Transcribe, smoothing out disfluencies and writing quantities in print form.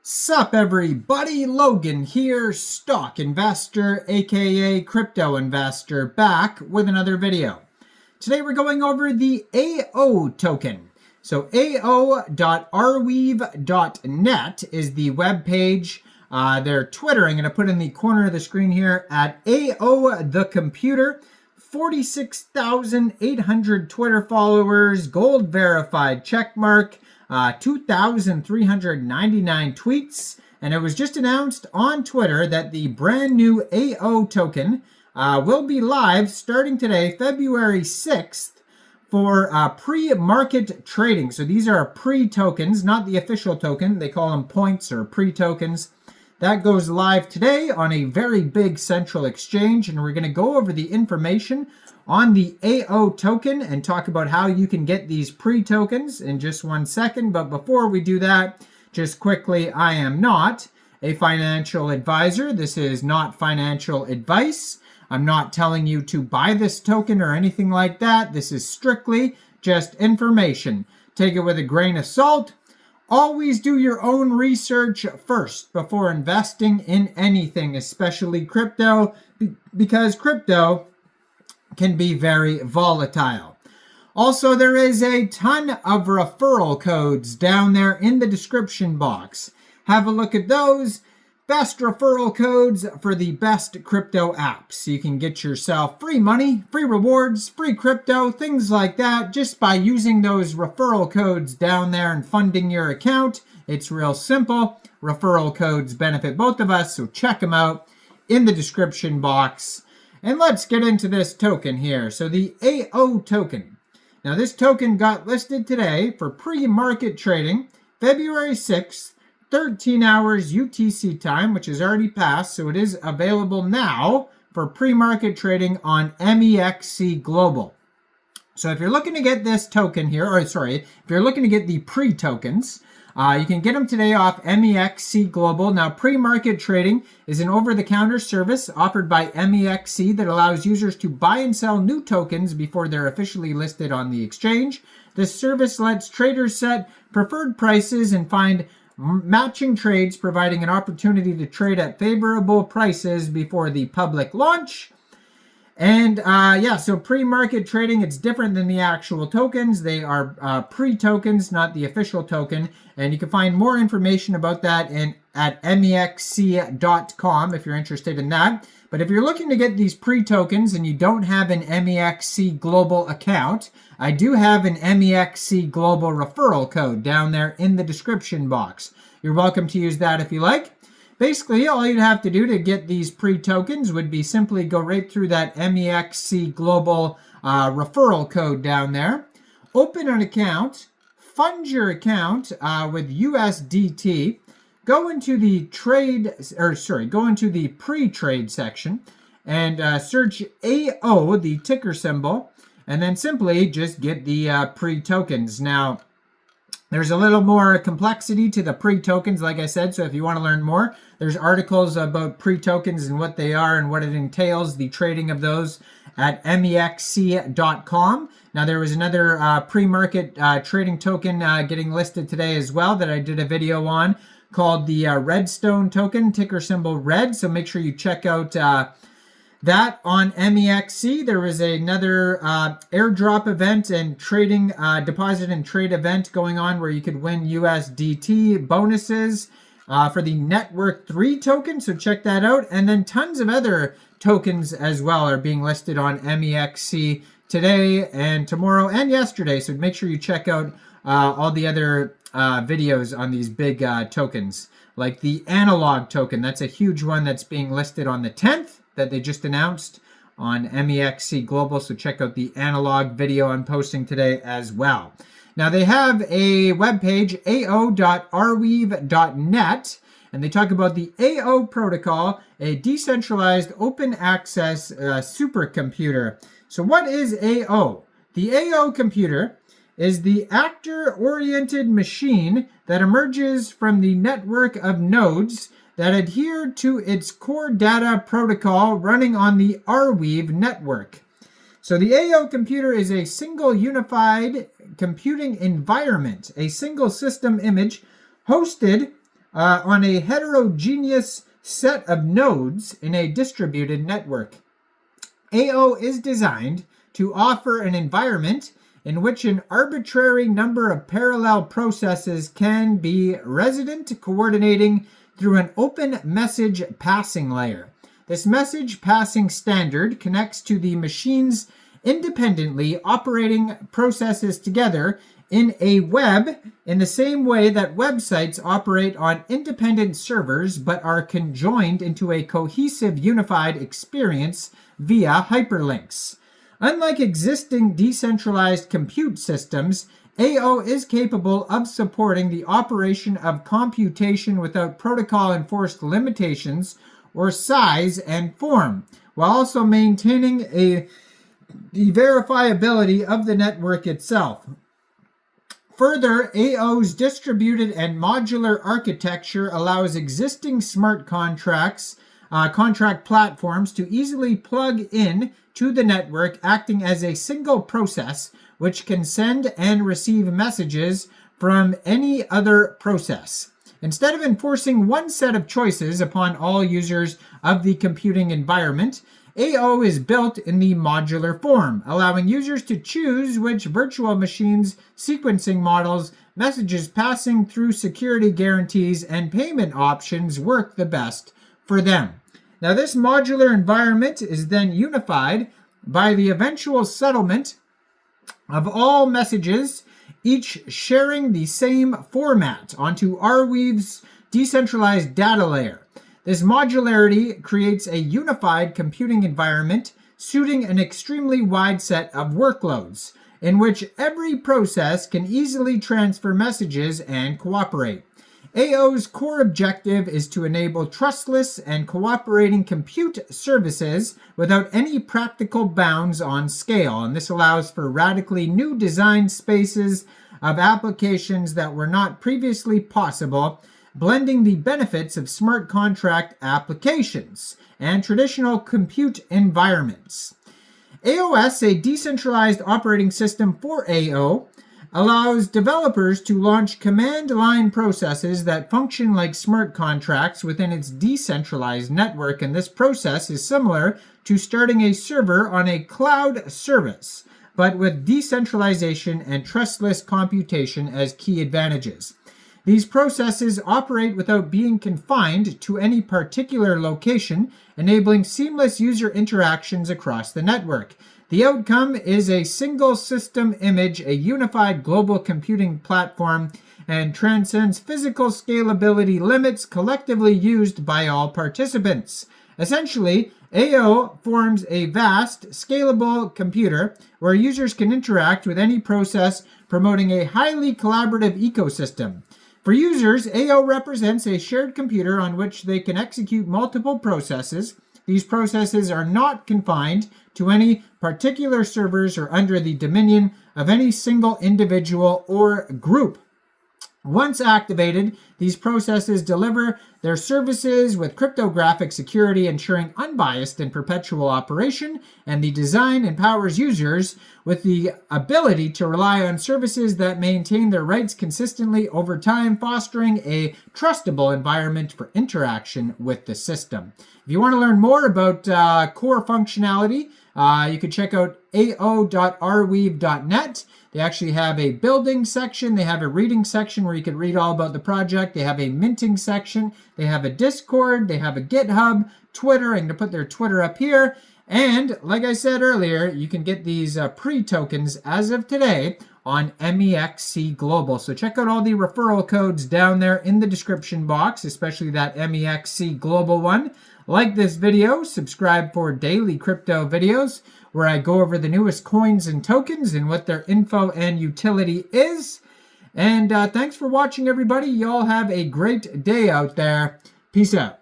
Sup everybody, Logan here, stock investor aka crypto investor, back with another video. Today we're going over the AO token. So ao.arweave.net is the web page. Their Twitter, I'm going to put in the corner of the screen here at AO the computer. 46,800 Twitter followers, gold verified checkmark. 2,399 tweets, and it was just announced on Twitter that the brand new AO token will be live starting today, February 6th, for pre-market trading. So these are pre-tokens, not the official token. They call them points or pre-tokens. That goes live today on a very big central exchange, and we're going to go over the information on the AO token and talk about how you can get these pre-tokens in just 1 second. But before we do that, just quickly, I am not a financial advisor. This is not financial advice. I'm not telling you to buy this token or anything like that. This is strictly just information. Take it with a grain of salt. Always do your own research first before investing in anything, especially crypto, because crypto can be very volatile. Also, there is a ton of referral codes down there in the description box. Have a look at those. Best referral codes for the best crypto apps. You can get yourself free money, free rewards, free crypto, things like that, just by using those referral codes down there and funding your account. It's real simple. Referral codes benefit both of us, so check them out in the description box. And let's get into this token here. So the AO token. Now this token got listed today for pre-market trading, February 6th, 13 hours UTC time, which is already passed. So it is available now for pre-market trading on Mexc Global. So if you're looking to get this token here, if you're looking to get the pre-tokens, you can get them today off Mexc Global. Now, pre-market trading is an over-the-counter service offered by Mexc that allows users to buy and sell new tokens before they're officially listed on the exchange. This service lets traders set preferred prices and find matching trades, providing an opportunity to trade at favorable prices before the public launch. And so pre-market trading, it's different than the actual tokens. They are pre-tokens, not the official token. And you can find more information about that at mexc.com if you're interested in that. But if you're looking to get these pre-tokens and you don't have an Mexc Global account, I do have an Mexc Global referral code down there in the description box. You're welcome to use that if you like. Basically, all you'd have to do to get these pre-tokens would be simply go right through that Mexc Global referral code down there, open an account, fund your account with USDT, go into the pre-trade section and search AO, the ticker symbol, and then simply just get the pre-tokens. Now, there's a little more complexity to the pre-tokens, like I said, so if you want to learn more, there's articles about pre-tokens and what they are and what it entails, the trading of those at mexc.com. Now, there was another pre-market trading token getting listed today as well that I did a video on called the Redstone token, ticker symbol RED, so make sure you check out that on Mexc. There was another airdrop event and trading deposit and trade event going on where you could win USDT bonuses for the Network 3 token. So check that out. And then tons of other tokens as well are being listed on Mexc today and tomorrow and yesterday. So make sure you check out all the other videos on these big tokens, like the analog token. That's a huge one that's being listed on the 10th. That they just announced on Mexc Global. So check out the analog video I'm posting today as well. Now they have a webpage, ao.arweave.net, and they talk about the AO protocol, a decentralized open access supercomputer. So what is AO? The AO computer is the actor-oriented machine that emerges from the network of nodes that adhere to its core data protocol running on the Arweave network. So the AO computer is a single unified computing environment, a single system image hosted on a heterogeneous set of nodes in a distributed network. AO is designed to offer an environment in which an arbitrary number of parallel processes can be resident, coordinating through an open message passing layer. This message passing standard connects to the machine's independently operating processes together in a web in the same way that websites operate on independent servers but are conjoined into a cohesive unified experience via hyperlinks. Unlike existing decentralized compute systems, AO is capable of supporting the operation of computation without protocol-enforced limitations or size and form, while also maintaining the verifiability of the network itself. Further, AO's distributed and modular architecture allows existing smart contract platforms to easily plug in to the network, acting as a single process which can send and receive messages from any other process. Instead of enforcing one set of choices upon all users of the computing environment, AO is built in the modular form, allowing users to choose which virtual machines, sequencing models, messages passing through security guarantees, and payment options work the best for them. Now, this modular environment is then unified by the eventual settlement of all messages, each sharing the same format, onto Arweave's decentralized data layer. This modularity creates a unified computing environment suiting an extremely wide set of workloads, in which every process can easily transfer messages and cooperate. AO's core objective is to enable trustless and cooperating compute services without any practical bounds on scale, and this allows for radically new design spaces of applications that were not previously possible, blending the benefits of smart contract applications and traditional compute environments. AOS, a decentralized operating system for AO, allows developers to launch command line processes that function like smart contracts within its decentralized network, and this process is similar to starting a server on a cloud service, but with decentralization and trustless computation as key advantages. These processes operate without being confined to any particular location, enabling seamless user interactions across the network. The outcome is a single system image, a unified global computing platform, and transcends physical scalability limits collectively used by all participants. Essentially, AO forms a vast, scalable computer where users can interact with any process, promoting a highly collaborative ecosystem. For users, AO represents a shared computer on which they can execute multiple processes. These processes are not confined to any particular servers or under the dominion of any single individual or group. Once activated, these processes deliver their services with cryptographic security, ensuring unbiased and perpetual operation, and the design empowers users with the ability to rely on services that maintain their rights consistently over time, fostering a trustable environment for interaction with the system. If you want to learn more about core functionality, you can check out ao.arweave.net. They actually have a building section. They have a reading section where you can read all about the project. They have a minting section. They have a Discord. They have a GitHub, Twitter. I'm going to put their Twitter up here. And like I said earlier, you can get these pre-tokens as of today on Mexc Global. So check out all the referral codes down there in the description box, especially that Mexc Global one. Like this video, subscribe for daily crypto videos where I go over the newest coins and tokens and what their info and utility is. And thanks for watching, everybody. Y'all have a great day out there. Peace out.